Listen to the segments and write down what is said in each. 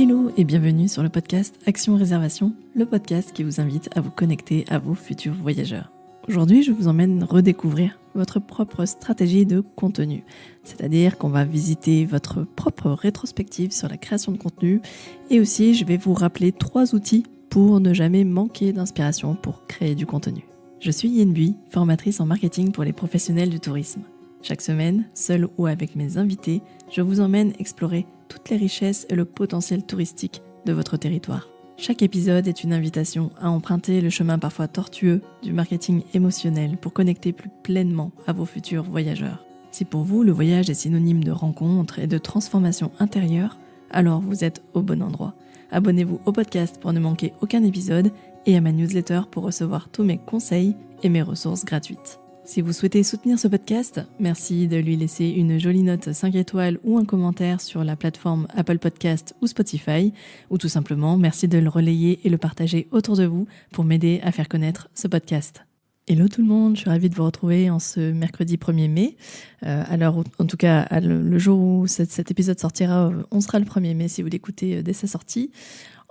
Hello et bienvenue sur le podcast Action Réservation, le podcast qui vous invite à vous connecter à vos futurs voyageurs. Aujourd'hui, je vous emmène redécouvrir votre propre stratégie de contenu. C'est-à-dire qu'on va visiter votre propre rétrospective sur la création de contenu et aussi je vais vous rappeler 3 outils pour ne jamais manquer d'inspiration pour créer du contenu. Je suis Yen Bui, formatrice en marketing pour les professionnels du tourisme. Chaque semaine, seule ou avec mes invités, je vous emmène explorer toutes les richesses et le potentiel touristique de votre territoire. Chaque épisode est une invitation à emprunter le chemin parfois tortueux du marketing émotionnel pour connecter plus pleinement à vos futurs voyageurs. Si pour vous, le voyage est synonyme de rencontre et de transformation intérieure, alors vous êtes au bon endroit. Abonnez-vous au podcast pour ne manquer aucun épisode et à ma newsletter pour recevoir tous mes conseils et mes ressources gratuites. Si vous souhaitez soutenir ce podcast, merci de lui laisser une jolie note 5 étoiles ou un commentaire sur la plateforme Apple Podcast ou Spotify, ou tout simplement merci de le relayer et le partager autour de vous pour m'aider à faire connaître ce podcast. Hello tout le monde, je suis ravie de vous retrouver en ce mercredi 1er mai. Alors en tout cas, le jour où cet épisode sortira, on sera le 1er mai si vous l'écoutez dès sa sortie.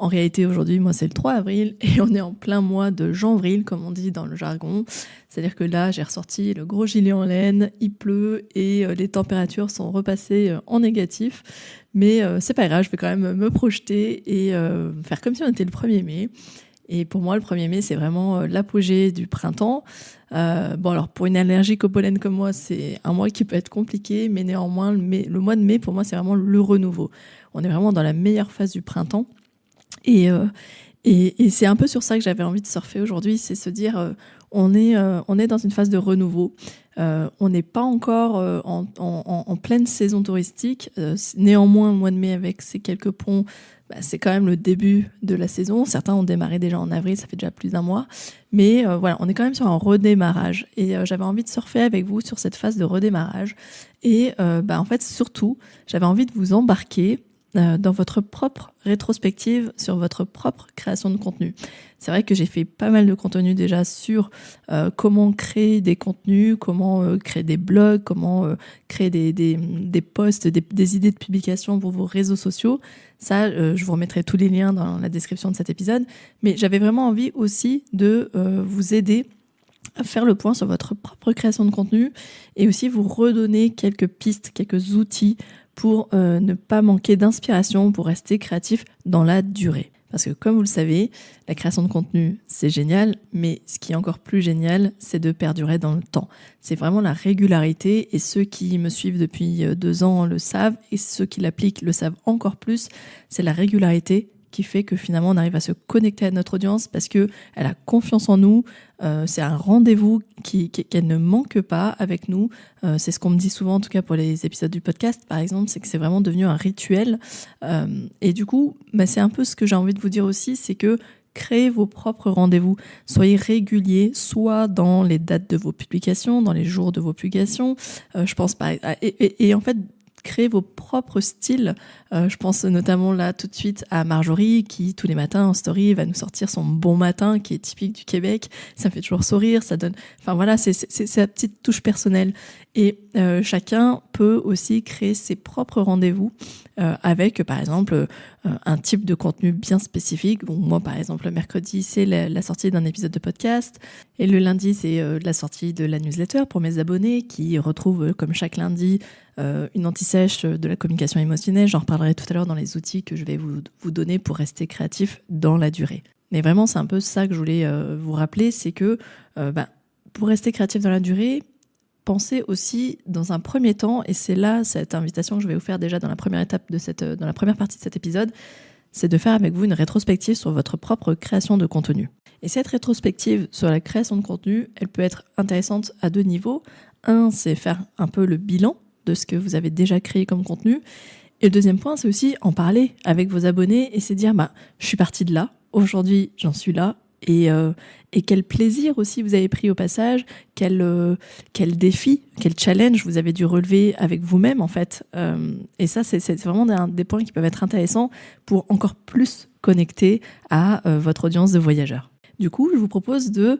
En réalité, aujourd'hui, moi, c'est le 3 avril et on est en plein mois de janvril, comme on dit dans le jargon. C'est-à-dire que là, j'ai ressorti le gros gilet en laine, il pleut et les températures sont repassées en négatif. Mais c'est pas grave, je vais quand même me projeter et faire comme si on était le 1er mai. Et pour moi, le 1er mai, c'est vraiment l'apogée du printemps. Bon, alors pour une allergique au pollen comme moi, c'est un mois qui peut être compliqué, mais néanmoins, le mois de mai, pour moi, c'est vraiment le renouveau. On est vraiment dans la meilleure phase du printemps. Et c'est un peu sur ça que j'avais envie de surfer aujourd'hui, c'est se dire on est dans une phase de renouveau. On n'est pas encore en pleine saison touristique. Néanmoins, le mois de mai avec ces quelques ponts, c'est quand même le début de la saison. Certains ont démarré déjà en avril, ça fait déjà plus d'un mois. Mais voilà, on est quand même sur un redémarrage. Et j'avais envie de surfer avec vous sur cette phase de redémarrage. Et en fait, surtout, j'avais envie de vous embarquer dans votre propre rétrospective sur votre propre création de contenu. C'est vrai que j'ai fait pas mal de contenu déjà sur comment créer des contenus, comment créer des blogs, comment créer des posts, des idées de publication pour vos réseaux sociaux. Ça, je vous remettrai tous les liens dans la description de cet épisode. Mais j'avais vraiment envie aussi de vous aider à faire le point sur votre propre création de contenu et aussi vous redonner quelques pistes, quelques outils pour ne pas manquer d'inspiration, pour rester créatif dans la durée. Parce que comme vous le savez, la création de contenu, c'est génial, mais ce qui est encore plus génial, c'est de perdurer dans le temps. C'est vraiment la régularité, et ceux qui me suivent depuis 2 ans le savent, et ceux qui l'appliquent le savent encore plus, c'est la régularité qui fait que finalement on arrive à se connecter à notre audience parce que elle a confiance en nous. C'est un rendez-vous qu'elle ne manque pas avec nous. C'est ce qu'on me dit souvent, en tout cas pour les épisodes du podcast par exemple, c'est que c'est vraiment devenu un rituel. Et du coup, c'est un peu ce que j'ai envie de vous dire aussi, c'est que créez vos propres rendez-vous. Soyez réguliers, soit dans les dates de vos publications, dans les jours de vos publications. Je pense pas. Et en fait, créer vos propres styles. Je pense notamment là tout de suite à Marjorie qui tous les matins en story va nous sortir son bon matin qui est typique du Québec. Ça me fait toujours sourire, ça donne. Enfin voilà, c'est sa petite touche personnelle. Et chacun peut aussi créer ses propres rendez-vous avec par exemple un type de contenu bien spécifique. Bon, moi par exemple le mercredi c'est la sortie d'un épisode de podcast et le lundi c'est la sortie de la newsletter pour mes abonnés qui retrouvent comme chaque lundi une anti-sèche de la communication émotionnelle. J'en reparlerai tout à l'heure dans les outils que je vais vous donner pour rester créatif dans la durée. Mais vraiment, c'est un peu ça que je voulais vous rappeler, c'est que pour rester créatif dans la durée, pensez aussi dans un premier temps, et c'est là cette invitation que je vais vous faire déjà dans la première étape dans la première partie de cet épisode, c'est de faire avec vous une rétrospective sur votre propre création de contenu. Et cette rétrospective sur la création de contenu, elle peut être intéressante à 2 niveaux. Un, c'est faire un peu le bilan de ce que vous avez déjà créé comme contenu. Et le deuxième point, c'est aussi en parler avec vos abonnés et c'est dire, je suis partie de là, aujourd'hui j'en suis là, et quel plaisir aussi vous avez pris au passage, quel défi, quel challenge vous avez dû relever avec vous-même en fait. Et ça, c'est vraiment des points qui peuvent être intéressants pour encore plus connecter à votre audience de voyageurs. Du coup, je vous propose de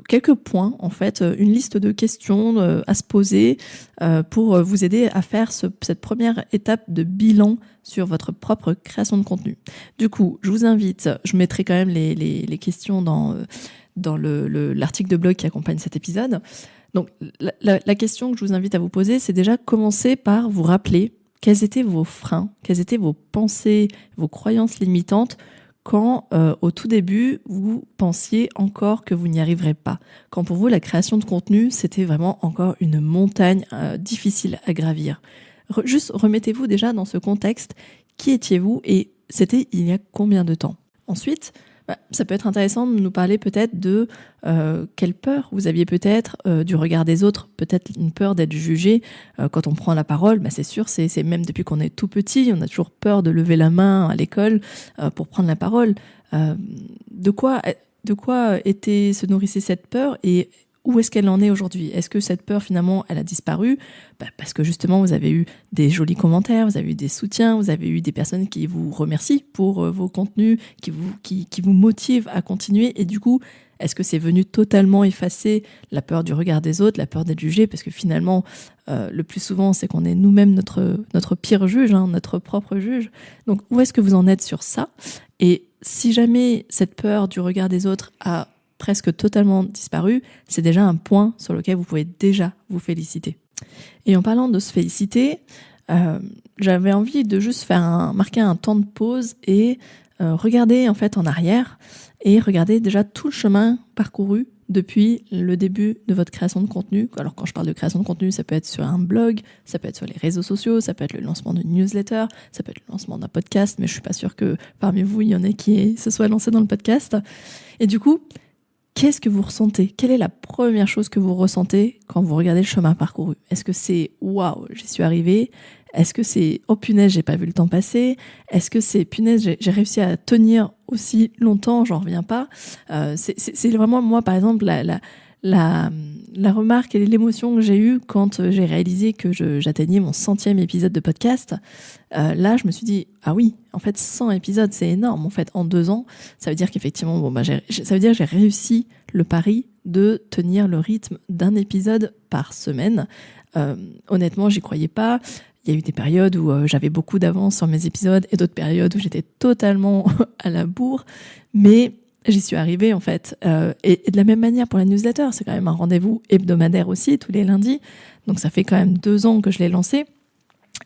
quelques points, en fait, une liste de questions à se poser pour vous aider à faire cette première étape de bilan sur votre propre création de contenu. Du coup, je vous invite, je mettrai quand même les questions dans l'article de blog qui accompagne cet épisode. Donc, la question que je vous invite à vous poser, c'est déjà commencer par vous rappeler quels étaient vos freins, quelles étaient vos pensées, vos croyances limitantes quand, au tout début, vous pensiez encore que vous n'y arriverez pas. Quand pour vous, la création de contenu, c'était vraiment encore une montagne difficile à gravir. Juste remettez-vous déjà dans ce contexte. Qui étiez-vous et c'était il y a combien de temps? Ensuite, ça peut être intéressant de nous parler peut-être de quelle peur vous aviez peut-être du regard des autres, peut-être une peur d'être jugé quand on prend la parole. C'est sûr, c'est même depuis qu'on est tout petit, on a toujours peur de lever la main à l'école pour prendre la parole. De quoi se nourrissait cette peur et où est-ce qu'elle en est aujourd'hui? Est-ce que cette peur, finalement, elle a disparu? Parce que justement, vous avez eu des jolis commentaires, vous avez eu des soutiens, vous avez eu des personnes qui vous remercient pour vos contenus, qui vous motivent à continuer. Et du coup, est-ce que c'est venu totalement effacer la peur du regard des autres, la peur d'être jugé? Parce que finalement, le plus souvent, c'est qu'on est nous-mêmes notre pire juge, notre propre juge. Donc, où est-ce que vous en êtes sur ça? Et si jamais cette peur du regard des autres a presque totalement disparu, c'est déjà un point sur lequel vous pouvez déjà vous féliciter. Et en parlant de se féliciter, j'avais envie de juste marquer un temps de pause et regarder en fait en arrière et regarder déjà tout le chemin parcouru depuis le début de votre création de contenu. Alors quand je parle de création de contenu, ça peut être sur un blog, ça peut être sur les réseaux sociaux, ça peut être le lancement d'une newsletter, ça peut être le lancement d'un podcast, mais je suis pas sûre que parmi vous, il y en ait qui se soient lancés dans le podcast. Et du coup, qu'est-ce que vous ressentez? Quelle est la première chose que vous ressentez quand vous regardez le chemin parcouru? Est-ce que c'est « waouh, j'y suis arrivée » Est-ce que c'est « oh punaise, j'ai pas vu le temps passer » Est-ce que c'est « punaise, j'ai réussi à tenir aussi longtemps, j'en reviens pas » C'est vraiment, moi, par exemple, la remarque et l'émotion que j'ai eue quand j'ai réalisé que j'atteignais mon 100e épisode de podcast. Là, je me suis dit, ah oui, en fait, 100 épisodes, c'est énorme. En fait, en 2 ans, ça veut dire qu'effectivement, ça veut dire que j'ai réussi le pari de tenir le rythme d'un épisode par semaine. Honnêtement, j'y croyais pas. Il y a eu des périodes où j'avais beaucoup d'avance sur mes épisodes et d'autres périodes où j'étais totalement à la bourre. Mais j'y suis arrivée en fait. Et de la même manière pour la newsletter, c'est quand même un rendez-vous hebdomadaire aussi, tous les lundis. Donc ça fait quand même 2 ans que je l'ai lancé.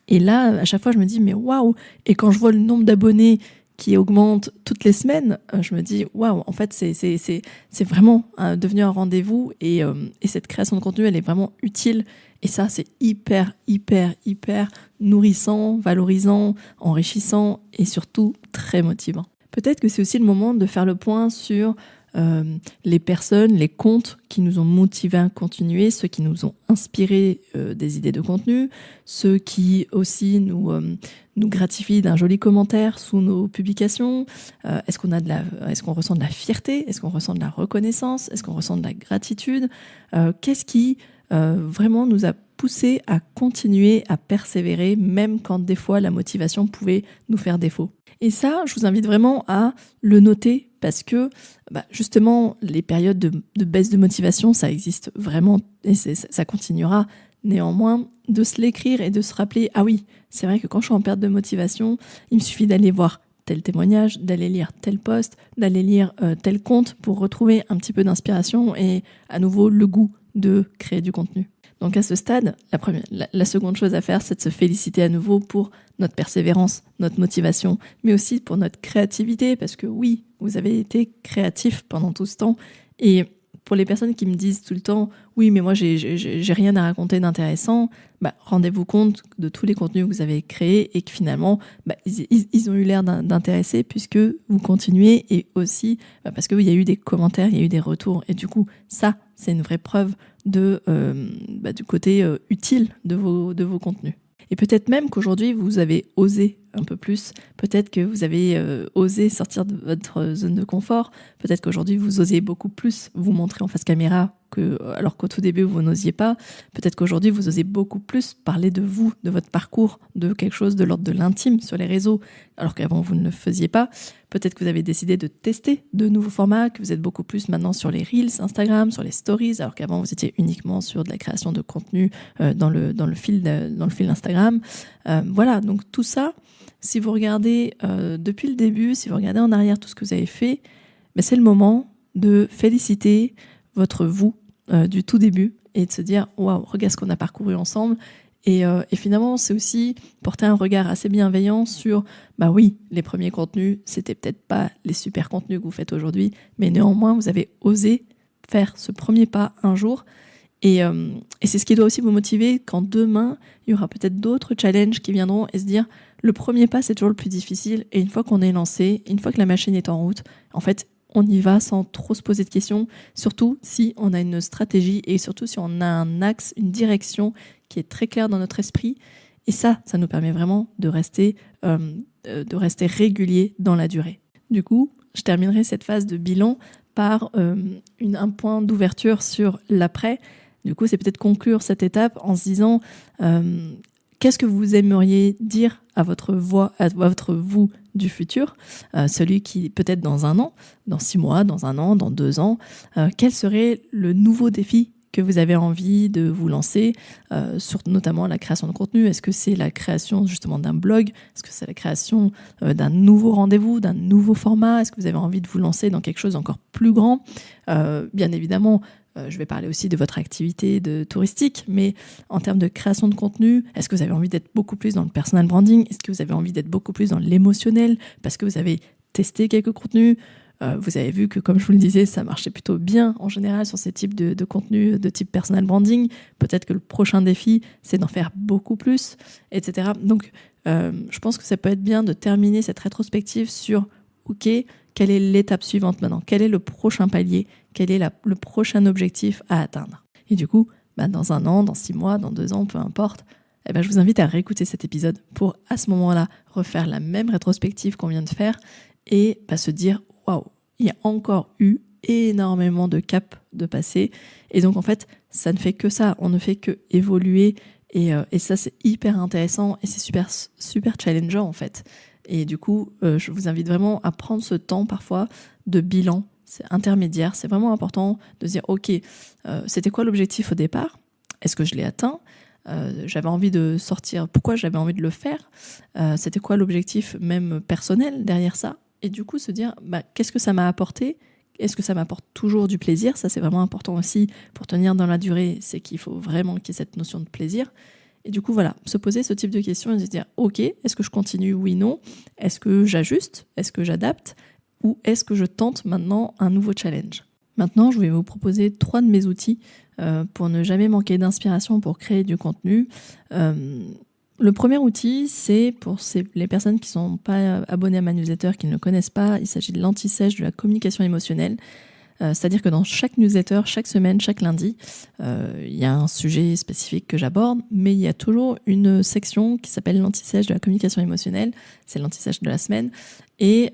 Et là, à chaque fois, je me dis, mais waouh! Et quand je vois le nombre d'abonnés qui augmente toutes les semaines, je me dis, waouh! En fait, c'est vraiment devenu un rendez-vous et cette création de contenu, elle est vraiment utile. Et ça, c'est hyper nourrissant, valorisant, enrichissant et surtout très motivant. Peut-être que c'est aussi le moment de faire le point sur les personnes, les comptes qui nous ont motivés à continuer, ceux qui nous ont inspiré des idées de contenu, ceux qui aussi nous gratifient d'un joli commentaire sous nos publications. Est-ce qu'on ressent de la fierté? Est-ce qu'on ressent de la reconnaissance? Est-ce qu'on ressent de la gratitude? Qu'est-ce qui vraiment nous a poussé à continuer, à persévérer, même quand des fois la motivation pouvait nous faire défaut? Et ça, je vous invite vraiment à le noter parce que justement, les périodes de baisse de motivation, ça existe vraiment et ça continuera. Néanmoins, de se l'écrire et de se rappeler, ah oui, c'est vrai que quand je suis en perte de motivation, il me suffit d'aller voir tel témoignage, d'aller lire tel post, d'aller lire tel compte pour retrouver un petit peu d'inspiration et à nouveau le goût de créer du contenu. Donc à ce stade, la seconde chose à faire, c'est de se féliciter à nouveau pour notre persévérance, notre motivation, mais aussi pour notre créativité, parce que oui, vous avez été créatif pendant tout ce temps. Et pour les personnes qui me disent tout le temps, oui, mais moi j'ai rien à raconter d'intéressant, rendez-vous compte de tous les contenus que vous avez créés et que finalement, ils ont eu l'air d'intéresser puisque vous continuez et aussi parce qu'il y a eu des commentaires, il y a eu des retours. Et du coup, ça, c'est une vraie preuve du côté utile de vos contenus. Et peut-être même qu'aujourd'hui, vous avez osé un peu plus. Peut-être que vous avez osé sortir de votre zone de confort. Peut-être qu'aujourd'hui, vous osez beaucoup plus vous montrer en face caméra alors qu'au tout début vous n'osiez pas. Peut-être qu'aujourd'hui vous osez beaucoup plus parler de vous, de votre parcours, de quelque chose de l'ordre de l'intime sur les réseaux, alors qu'avant vous ne le faisiez pas. Peut-être que vous avez décidé de tester de nouveaux formats, que vous êtes beaucoup plus maintenant sur les Reels Instagram, sur les Stories, alors qu'avant vous étiez uniquement sur de la création de contenu dans le fil Instagram. Voilà, donc tout ça, si vous regardez depuis le début, si vous regardez en arrière tout ce que vous avez fait, c'est le moment de féliciter votre vous du tout début et de se dire waouh, regarde ce qu'on a parcouru ensemble. Et finalement, c'est aussi porter un regard assez bienveillant sur oui, les premiers contenus, c'était peut-être pas les super contenus que vous faites aujourd'hui, mais néanmoins, vous avez osé faire ce premier pas un jour. Et c'est ce qui doit aussi vous motiver quand demain, il y aura peut-être d'autres challenges qui viendront et se dire le premier pas, c'est toujours le plus difficile. Et une fois qu'on est lancé, une fois que la machine est en route, en fait, on y va sans trop se poser de questions, surtout si on a une stratégie et surtout si on a un axe, une direction qui est très claire dans notre esprit. Et ça nous permet vraiment de rester régulier dans la durée. Du coup, je terminerai cette phase de bilan par un point d'ouverture sur l'après. Du coup, c'est peut-être conclure cette étape en se disant qu'est-ce que vous aimeriez dire à votre vous du futur, celui qui peut-être dans 1 an, dans 6 mois, dans 1 an, dans 2 ans, quel serait le nouveau défi que vous avez envie de vous lancer, sur notamment la création de contenu. Est-ce que c'est la création justement d'un blog? Est-ce que c'est la création d'un nouveau rendez-vous, d'un nouveau format? Est-ce que vous avez envie de vous lancer dans quelque chose d'encore plus grand? Bien évidemment, je vais parler aussi de votre activité touristique, mais en termes de création de contenu, est-ce que vous avez envie d'être beaucoup plus dans le personal branding? Est-ce que vous avez envie d'être beaucoup plus dans l'émotionnel parce que vous avez testé quelques contenus? Vous avez vu que, comme je vous le disais, ça marchait plutôt bien en général sur ces types de contenus de type personal branding. Peut-être que le prochain défi, c'est d'en faire beaucoup plus, etc. Donc, je pense que ça peut être bien de terminer cette rétrospective sur OK, quelle est l'étape suivante maintenant? Quel est le prochain palier? Quel est le prochain objectif à atteindre? Et du coup, dans 1 an, dans 6 mois, dans 2 ans, peu importe, je vous invite à réécouter cet épisode pour, à ce moment-là, refaire la même rétrospective qu'on vient de faire et se dire waouh, il y a encore eu énormément de caps de passer. Et donc, en fait, ça ne fait que ça. On ne fait que évoluer. Et ça, c'est hyper intéressant et c'est super, super challengeant, en fait. Et du coup, je vous invite vraiment à prendre ce temps, parfois, de bilan. C'est intermédiaire. C'est vraiment important de se dire, OK, c'était quoi l'objectif au départ? Est-ce que je l'ai atteint? J'avais envie de sortir. Pourquoi j'avais envie de le faire? C'était quoi l'objectif même personnel derrière ça? Et du coup, se dire, qu'est-ce que ça m'a apporté? Est-ce que ça m'apporte toujours du plaisir? Ça, c'est vraiment important aussi pour tenir dans la durée. C'est qu'il faut vraiment qu'il y ait cette notion de plaisir. Et du coup, voilà, se poser ce type de questions et se dire, OK, est-ce que je continue? Oui, non. Est-ce que j'ajuste? Est-ce que j'adapte? Ou est-ce que je tente maintenant un nouveau challenge? Maintenant, je vais vous proposer 3 de mes outils pour ne jamais manquer d'inspiration pour créer du contenu. Le premier outil, c'est pour les personnes qui ne sont pas abonnées à ma newsletter, qui ne le connaissent pas, il s'agit de l'anti-sèche de la communication émotionnelle. C'est-à-dire que dans chaque newsletter, chaque semaine, chaque lundi, il y a un sujet spécifique que j'aborde, mais il y a toujours une section qui s'appelle l'anti-sèche de la communication émotionnelle, c'est l'anti-sèche de la semaine, et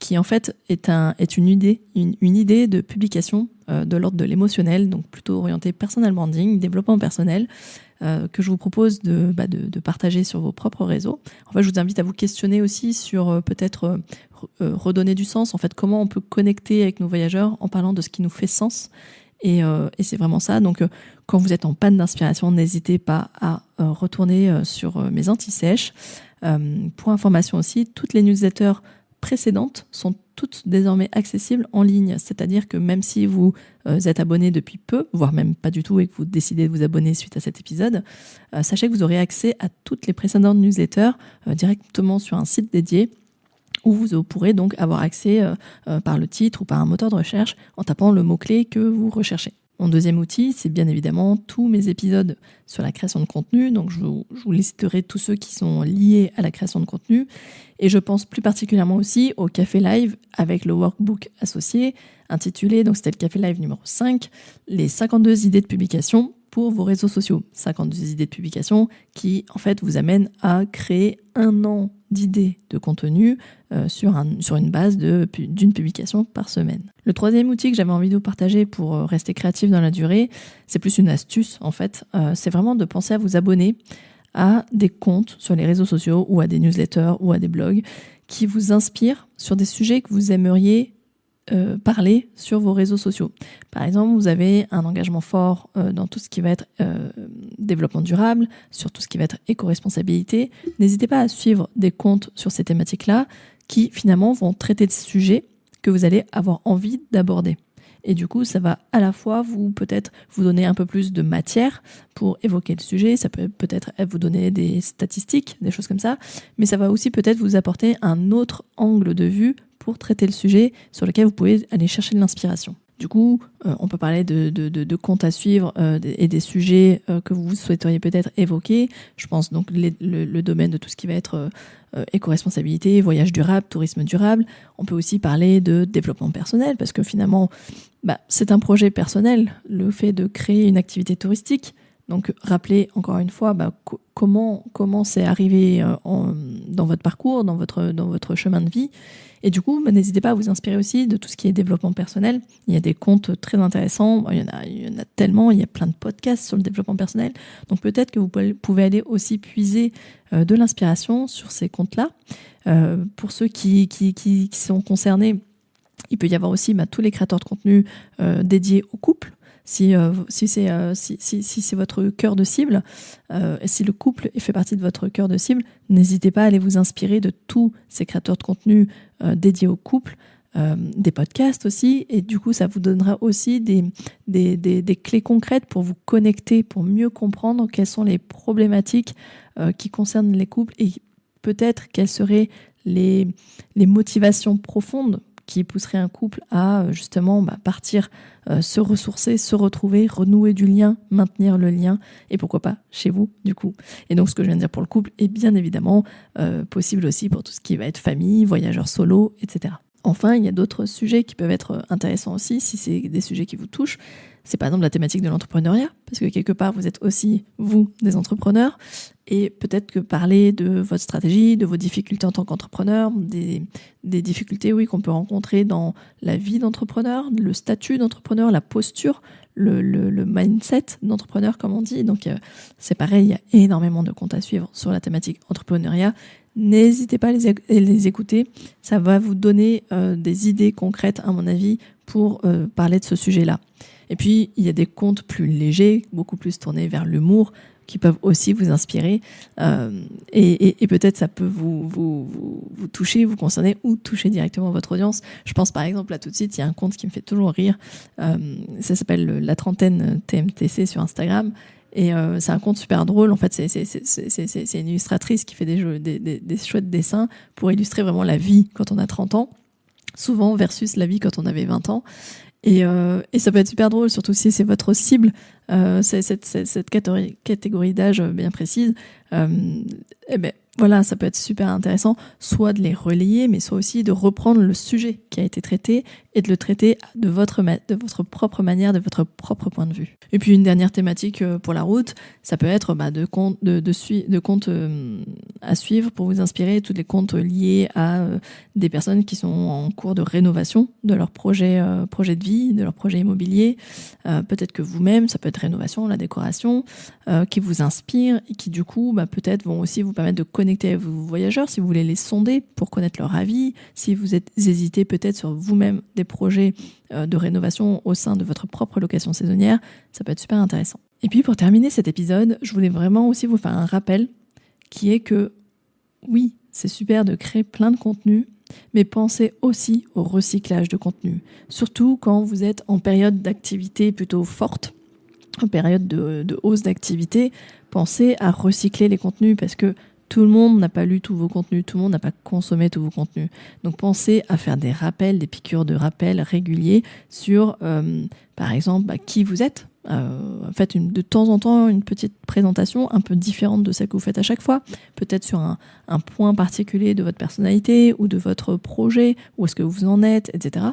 qui en fait est une idée de publication de l'ordre de l'émotionnel, donc plutôt orientée personal branding, développement personnel, que je vous propose de partager sur vos propres réseaux. En fait, je vous invite à vous questionner aussi sur peut-être redonner du sens. En fait, comment on peut connecter avec nos voyageurs en parlant de ce qui nous fait sens. Et c'est vraiment ça. Donc, quand vous êtes en panne d'inspiration, n'hésitez pas à retourner sur mes anti-sèches. Pour information aussi, toutes les newsletters précédentes sont toutes désormais accessibles en ligne. C'est-à-dire que même si vous êtes abonné depuis peu, voire même pas du tout, et que vous décidez de vous abonner suite à cet épisode, sachez que vous aurez accès à toutes les précédentes newsletters directement sur un site dédié où vous pourrez donc avoir accès par le titre ou par un moteur de recherche en tapant le mot-clé que vous recherchez. Mon deuxième outil, c'est bien évidemment tous mes épisodes sur la création de contenu. Donc, je vous listerai tous ceux qui sont liés à la création de contenu. Et je pense plus particulièrement aussi au Café Live avec le workbook associé, intitulé, donc c'était le Café Live numéro 5, les 52 idées de publication pour vos réseaux sociaux. 52 idées de publication qui, en fait, vous amènent à créer 1 an d'idées de contenu sur une base d'une publication par semaine. Le troisième outil que j'avais envie de vous partager pour rester créatif dans la durée, c'est plus une astuce en fait. C'est vraiment de penser à vous abonner à des comptes sur les réseaux sociaux ou à des newsletters ou à des blogs qui vous inspirent sur des sujets que vous aimeriez parler sur vos réseaux sociaux. Par exemple, vous avez un engagement fort dans tout ce qui va être développement durable, sur tout ce qui va être éco-responsabilité. N'hésitez pas à suivre des comptes sur ces thématiques-là qui finalement vont traiter de sujets que vous allez avoir envie d'aborder. Et du coup, ça va à la fois peut-être vous donner un peu plus de matière pour évoquer le sujet, ça peut peut-être vous donner des statistiques, des choses comme ça, mais ça va aussi peut-être vous apporter un autre angle de vue pour traiter le sujet sur lequel vous pouvez aller chercher de l'inspiration. Du coup, on peut parler de comptes à suivre et des sujets que vous souhaiteriez peut-être évoquer. Je pense donc le domaine de tout ce qui va être éco-responsabilité, voyage durable, tourisme durable. On peut aussi parler de développement personnel parce que finalement, c'est un projet personnel, le fait de créer une activité touristique. Donc, rappelez encore une fois comment c'est arrivé dans votre parcours, dans votre chemin de vie. Et du coup, n'hésitez pas à vous inspirer aussi de tout ce qui est développement personnel. Il y a des comptes très intéressants, il y en a tellement, il y a plein de podcasts sur le développement personnel. Donc peut-être que vous pouvez aller aussi puiser de l'inspiration sur ces comptes-là. Pour ceux qui sont concernés, il peut y avoir aussi tous les créateurs de contenu dédiés au couple. Si c'est votre cœur de cible, si le couple fait partie de votre cœur de cible, n'hésitez pas à aller vous inspirer de tous ces créateurs de contenu dédiés au couple, des podcasts aussi, et du coup ça vous donnera aussi des clés concrètes pour vous connecter, pour mieux comprendre quelles sont les problématiques qui concernent les couples et peut-être quelles seraient les motivations profondes qui pousserait un couple à justement partir, se ressourcer, se retrouver, renouer du lien, maintenir le lien, et pourquoi pas chez vous du coup. Et donc ce que je viens de dire pour le couple est bien évidemment possible aussi pour tout ce qui va être famille, voyageurs solo, etc. Enfin, il y a d'autres sujets qui peuvent être intéressants aussi, si c'est des sujets qui vous touchent. C'est par exemple la thématique de l'entrepreneuriat, parce que quelque part, vous êtes aussi, vous, des entrepreneurs, et peut-être que parler de votre stratégie, de vos difficultés en tant qu'entrepreneur, des difficultés, oui, qu'on peut rencontrer dans la vie d'entrepreneur, le statut d'entrepreneur, la posture, le mindset d'entrepreneur, comme on dit. Donc, c'est pareil, il y a énormément de comptes à suivre sur la thématique entrepreneuriat. N'hésitez pas à les écouter, ça va vous donner des idées concrètes, à mon avis, pour parler de ce sujet-là. Et puis, il y a des comptes plus légers, beaucoup plus tournés vers l'humour, qui peuvent aussi vous inspirer. Et peut-être ça peut vous toucher, vous concerner ou toucher directement votre audience. Je pense par exemple, là tout de suite, il y a un compte qui me fait toujours rire. Ça s'appelle La Trentaine TMTC sur Instagram. Et c'est un compte super drôle. En fait, c'est une illustratrice qui fait des chouettes dessins pour illustrer vraiment la vie quand on a 30 ans, souvent versus la vie quand on avait 20 ans. Et ça peut être super drôle, surtout si c'est votre cible, cette catégorie d'âge bien précise. Voilà, ça peut être super intéressant, soit de les relayer, mais soit aussi de reprendre le sujet qui a été traité et de le traiter de votre propre manière, de votre propre point de vue. Et puis une dernière thématique pour la route, ça peut être de comptes à suivre pour vous inspirer, tous les comptes liés à des personnes qui sont en cours de rénovation de leur projet de vie, de leur projet immobilier. Peut-être que vous-même, ça peut être rénovation, la décoration, qui vous inspire et qui du coup peut-être vont aussi vous permettre de connecter avec vos voyageurs si vous voulez les sonder pour connaître leur avis, si vous hésitez peut-être sur vous-même des projets de rénovation au sein de votre propre location saisonnière, ça peut être super intéressant. Et puis pour terminer cet épisode, je voulais vraiment aussi vous faire un rappel qui est que oui, c'est super de créer plein de contenu, mais pensez aussi au recyclage de contenu, surtout quand vous êtes en période d'activité plutôt forte, en période de hausse d'activité, pensez à recycler les contenus parce que tout le monde n'a pas lu tous vos contenus, tout le monde n'a pas consommé tous vos contenus. Donc pensez à faire des rappels, des piqûres de rappels réguliers sur, par exemple, qui vous êtes. Faites de temps en temps une petite présentation un peu différente de celle que vous faites à chaque fois, peut-être sur un point particulier de votre personnalité ou de votre projet, où est-ce que vous en êtes, etc.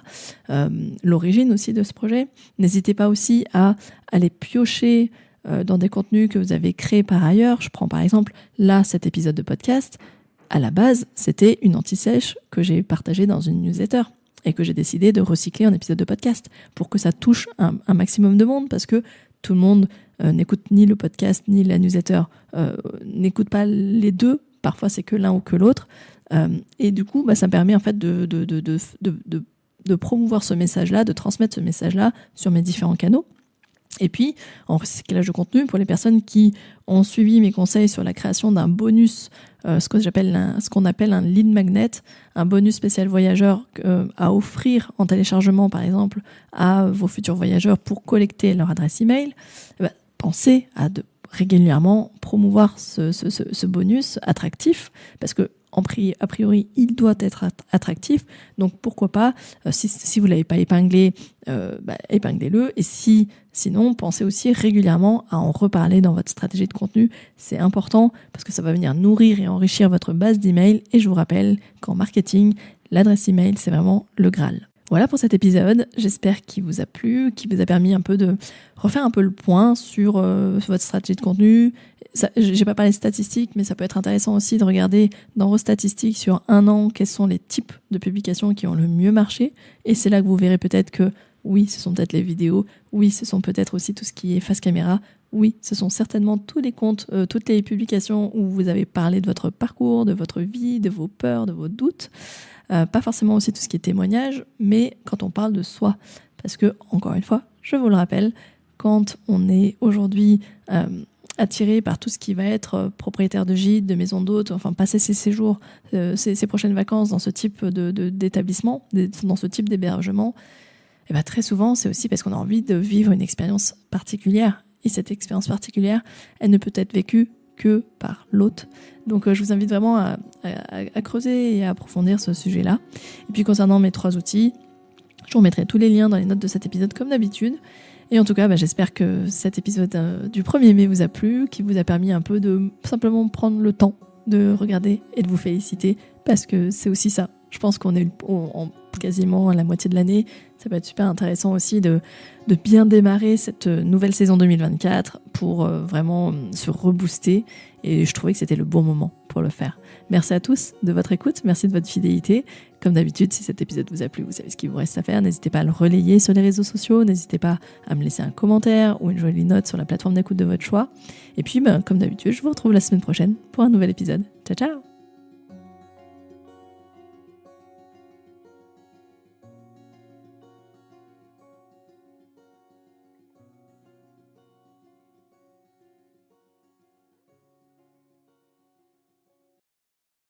L'origine aussi de ce projet. N'hésitez pas aussi à aller piocher dans des contenus que vous avez créés par ailleurs. Je prends par exemple là cet épisode de podcast. à la base, c'était une anti-sèche que j'ai partagée dans une newsletter et que j'ai décidé de recycler en épisode de podcast pour que ça touche un maximum de monde, parce que tout le monde n'écoute ni le podcast ni la newsletter, n'écoute pas les deux, parfois c'est que l'un ou que l'autre, et du coup ça me permet en fait de promouvoir ce message-là, de transmettre ce message-là sur mes différents canaux. Et puis, en recyclage de contenu, pour les personnes qui ont suivi mes conseils sur la création d'un bonus, ce qu'on appelle un lead magnet, un bonus spécial voyageur à offrir en téléchargement, par exemple, à vos futurs voyageurs pour collecter leur adresse email, pensez à régulièrement promouvoir ce bonus attractif, parce que a priori, il doit être attractif. Donc, pourquoi pas, si vous ne l'avez pas épinglé, épinglez-le. Et sinon, pensez aussi régulièrement à en reparler dans votre stratégie de contenu. C'est important parce que ça va venir nourrir et enrichir votre base d'email. Et je vous rappelle qu'en marketing, l'adresse email, c'est vraiment le Graal. Voilà pour cet épisode, j'espère qu'il vous a plu, qu'il vous a permis un peu de refaire un peu le point sur votre stratégie de contenu. J'ai pas parlé de statistiques, mais ça peut être intéressant aussi de regarder dans vos statistiques sur un an quels sont les types de publications qui ont le mieux marché. Et c'est là que vous verrez peut-être que oui, ce sont peut-être les vidéos, oui, ce sont peut-être aussi tout ce qui est face caméra, oui, ce sont certainement tous les comptes, toutes les publications où vous avez parlé de votre parcours, de votre vie, de vos peurs, de vos doutes. Pas forcément aussi tout ce qui est témoignage, mais quand on parle de soi. Parce que, encore une fois, je vous le rappelle, quand on est aujourd'hui attiré par tout ce qui va être propriétaire de gîte, de maison d'hôte, enfin passer ses séjours, ses prochaines vacances dans ce type d'établissement, dans ce type d'hébergement, et bien très souvent, c'est aussi parce qu'on a envie de vivre une expérience particulière. Et cette expérience particulière, elle ne peut être vécue que par l'hôte. Donc je vous invite vraiment à creuser et à approfondir ce sujet-là. Et puis concernant mes 3 outils, je vous remettrai tous les liens dans les notes de cet épisode comme d'habitude. Et en tout cas, j'espère que cet épisode du 1er mai vous a plu, qui vous a permis un peu de simplement prendre le temps de regarder et de vous féliciter, parce que c'est aussi ça. Je pense qu'on est quasiment à la moitié de l'année. Ça peut être super intéressant aussi de bien démarrer cette nouvelle saison 2024 pour vraiment se rebooster. Et je trouvais que c'était le bon moment pour le faire. Merci à tous de votre écoute, merci de votre fidélité. Comme d'habitude, si cet épisode vous a plu, vous savez ce qu'il vous reste à faire. N'hésitez pas à le relayer sur les réseaux sociaux, n'hésitez pas à me laisser un commentaire ou une jolie note sur la plateforme d'écoute de votre choix. Et puis, comme d'habitude, je vous retrouve la semaine prochaine pour un nouvel épisode. Ciao, ciao!